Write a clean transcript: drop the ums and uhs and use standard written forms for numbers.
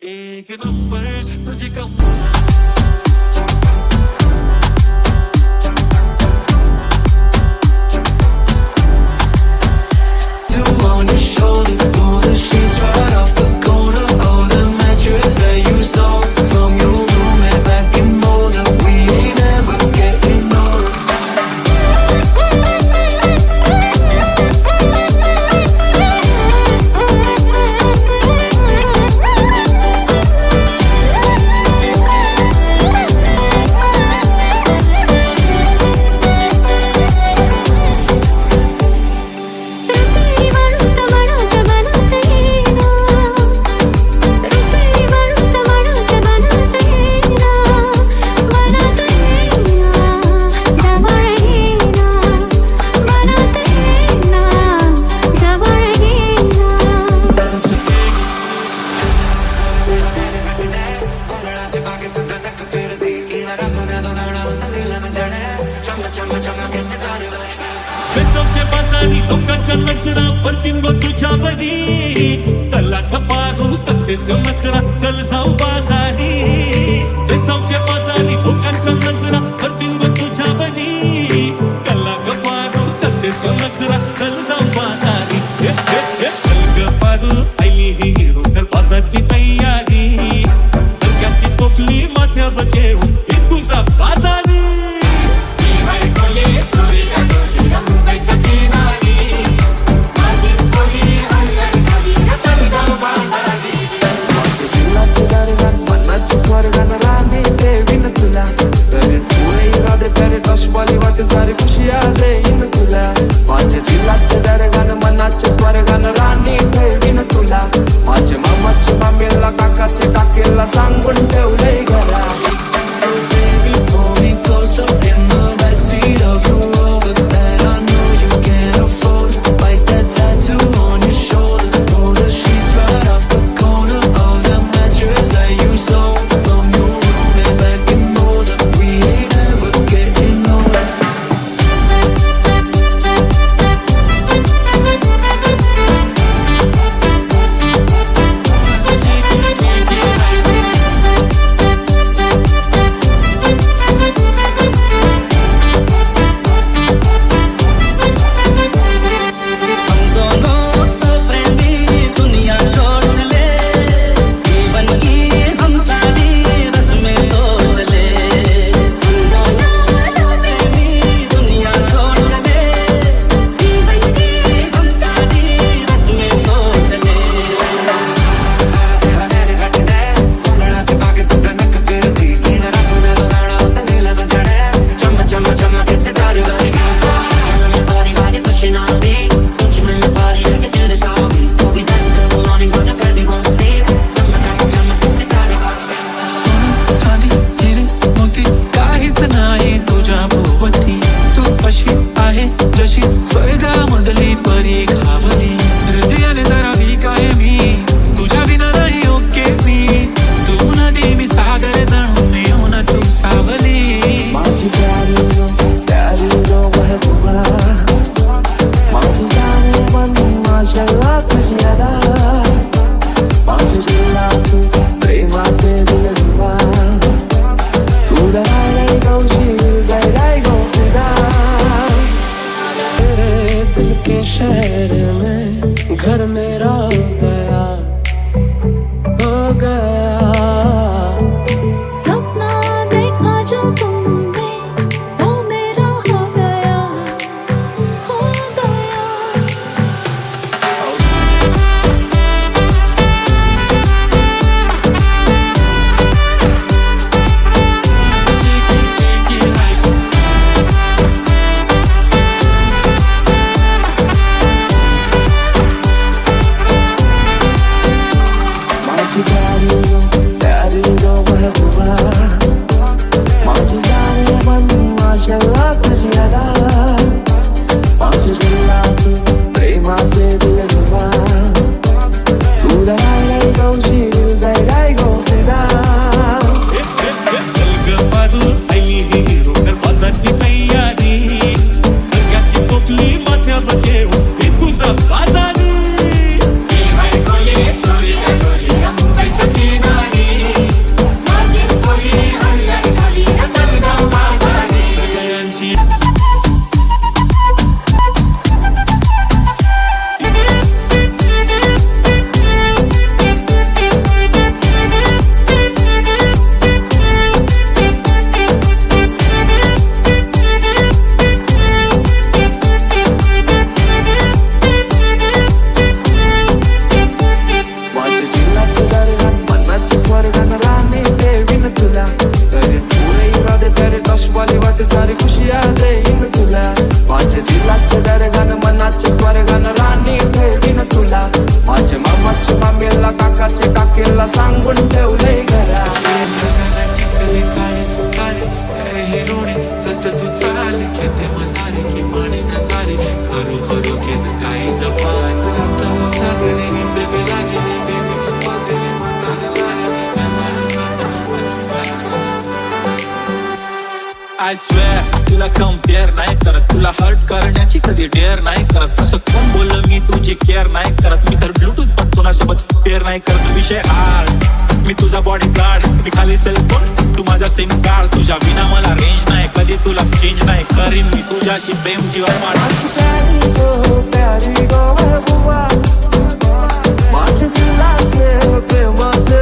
एक नंबर तुझे कम on your shoulder, pull the sheets right off the corner of the mattress that you stole from your roommate back in Boulder. We ain't ever getting older. बेसोचे बाजारी लोकांच्या नजरा पडतील गो तुझ्यावरी कलाट पारू कथेस नखरा चल जाऊ बाजारी बेसोचे बाजारी लोकांच्या नजरा पडतील गो तुझ्यावरी कलाट पारू कथेस नखरा चल जाऊ बाजारी चल ग पारू आईली ही हिरो कर बाजारची तयारी सगळ्यांची टोपली माथ्यावर जेवून तुझा बाजारी सारी खुशियाँ देईन तुला माझे जिल्हाचे दरगान मनाचे स्वर्गान राणी ठेवीन तुला माझे मामाचे मामेला काकाचे काकेला सांगून ठेवलंय घरा So baby pull me closer in the backseat of your Rover that I know you can't afford. Bite that tattoo on your shoulder, pull the sheets right off the corner of the mattress that you stole from your roommate back in Boulder. We ain't ever getting older. शहर में घर मेरा हो गया सपना देखना जो तुमने वो मेरा हो गया हो गया बाजारी सांगून ठेवलंय घरा I swear तुला कंपेअर नाही करत, तुला हर्ट करण्याची कधी डेअर नाही करत. असं कोण बोललं मी तुझी केअर नाही करत. मी तर ब्लूटूथ पण कोणासोबत पेअर नाही करत. विषय हार्ड, मी तुझा बॉडी गार्ड, मी खाली सेलफोन तू माझा सिम कार्ड. तुझ्या विना मला रेंज नाही, कधी तुला चेंज नाही करीन मी तुझ्याशी प्रेम जीवन माझी प्यारी गो प्यारी गो महबूबा, माझ्या दिलाचे प्रेमाचे